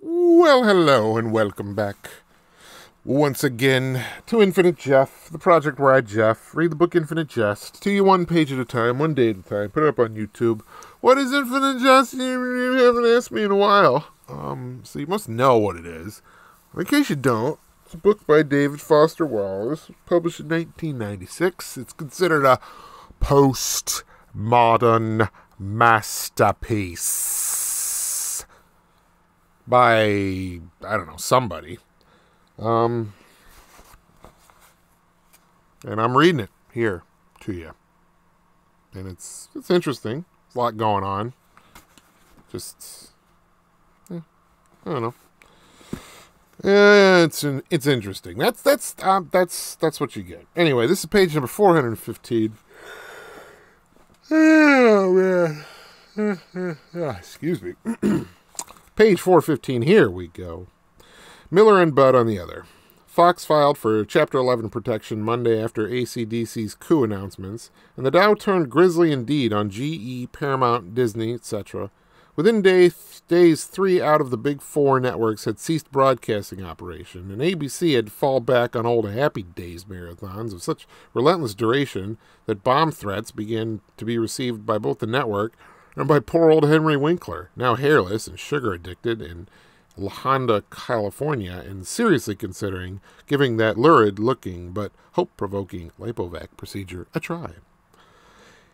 Well, hello and welcome back once again to Infinite Jeff, the project where I, Jeff, read the book Infinite Jest to you one page at a time, one day at a time, put it up on YouTube. What is Infinite Jest? You haven't asked me in a while. So you must know what it is. In case you don't, it's a book by David Foster Wallace, published in 1996. It's considered a postmodern masterpiece by, I don't know, somebody. And I'm reading it here to you. And it's interesting. There's a lot going on. Just, I don't know. It's interesting. That's what you get. Anyway, this is page number 415. Oh man. Excuse me. Page 415, here we go. Miller and Budd on the other. Fox filed for Chapter 11 protection Monday after AC/DC's coup announcements, and the Dow turned grisly indeed on GE, Paramount, Disney, etc. Within days, 3 out of the big 4 networks had ceased broadcasting operation, and ABC had to fall back on old Happy Days marathons of such relentless duration that bomb threats began to be received by both the network and by poor old Henry Winkler, now hairless and sugar-addicted in La Honda, California, and seriously considering giving that lurid-looking but hope-provoking lipovac procedure a try.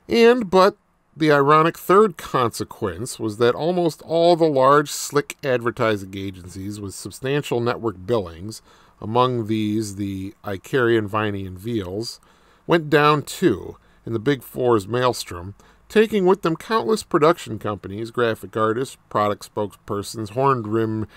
But the ironic third consequence was that almost all the large, slick advertising agencies with substantial network billings, among these the Icarian, Viney, and Veals, went down too in the Big Four's maelstrom, taking with them countless production companies, graphic artists, product spokespersons, horn-rimmed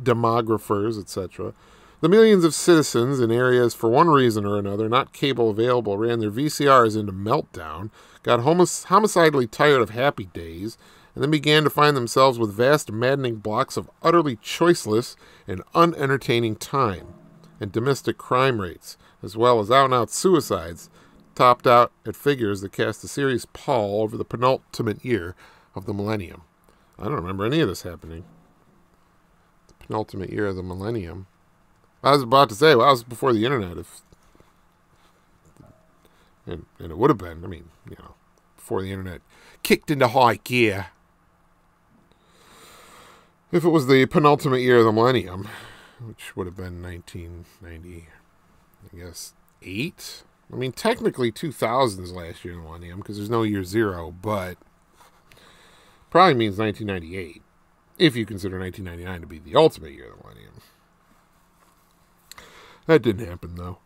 demographers, etc. The millions of citizens in areas for one reason or another not cable available ran their VCRs into meltdown, got homicidally tired of Happy Days, and then began to find themselves with vast, maddening blocks of utterly choiceless and unentertaining time, and domestic crime rates, as well as out-and-out suicides, topped out at figures that cast a serious pall over the penultimate year of the millennium. I don't remember any of this happening. The penultimate year of the millennium. I was about to say, well, that was before the internet. And it would have been, before the internet kicked into high gear. If it was the penultimate year of the millennium, which would have been 1990, I guess, 8? Technically 2000 is last year in the millennium because there's no year 0, but probably means 1998, if you consider 1999 to be the ultimate year of the millennium. That didn't happen, though.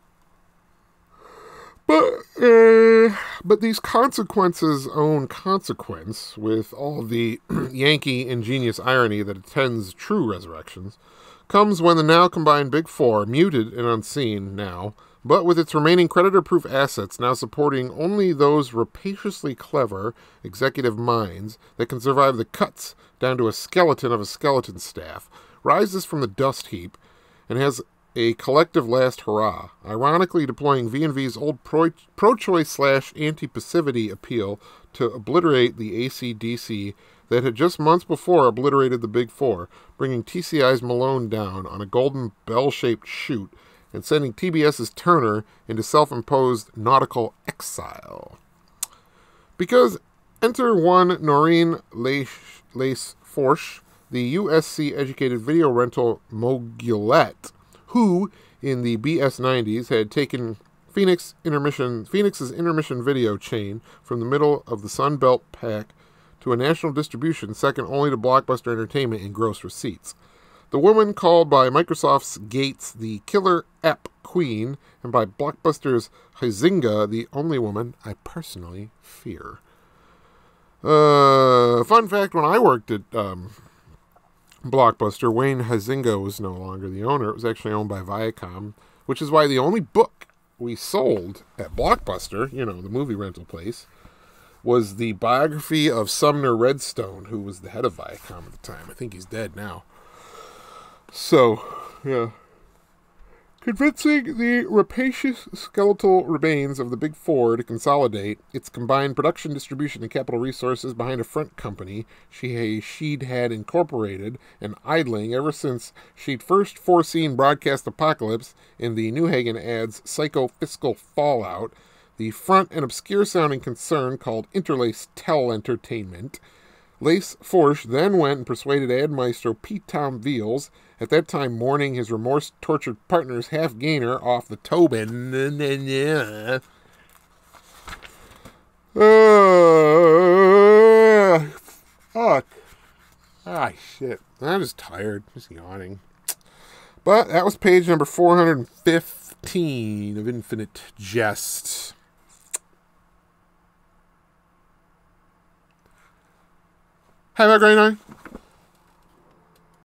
But these consequences' own consequence, with all the Yankee ingenious irony that attends true resurrections, comes when the now combined Big Four, muted and unseen now, but with its remaining creditor-proof assets now supporting only those rapaciously clever executive minds that can survive the cuts down to a skeleton of a skeleton staff, rises from the dust heap and has a collective last hurrah, ironically deploying V&V's old pro-choice/anti-passivity appeal to obliterate the AC/DC that had just months before obliterated the Big Four, bringing TCI's Malone down on a golden bell-shaped chute and sending TBS's Turner into self-imposed nautical exile. Because enter one Noreen Lace-Forche, the USC-educated video rental mogulette, who, in the BS 90s, had taken Phoenix's intermission video chain from the middle of the Sun Belt pack to a national distribution second only to Blockbuster Entertainment in gross receipts. The woman called by Microsoft's Gates the killer app queen, and by Blockbuster's Huizenga the only woman I personally fear. Fun fact, when I worked at Blockbuster, Wayne Huizenga was no longer the owner. It was actually owned by Viacom, which is why the only book we sold at Blockbuster, the movie rental place, was the biography of Sumner Redstone, who was the head of Viacom at the time. I think he's dead now. So, yeah. Convincing the rapacious skeletal remains of the Big Four to consolidate its combined production, distribution, and capital resources behind a front company she'd had incorporated and idling ever since she'd first foreseen Broadcast Apocalypse in the Newhagen ad's psycho-fiscal fallout, the front and obscure-sounding concern called Interlace Tell Entertainment. Lace Forsch then went and persuaded ad maestro Pete Tom Veals, at that time mourning his remorse-tortured partner's half-gainer off the Tobin. Fuck. Ah, shit. I'm just tired. Just yawning. But that was page number 415 of Infinite Jest. Have a great night.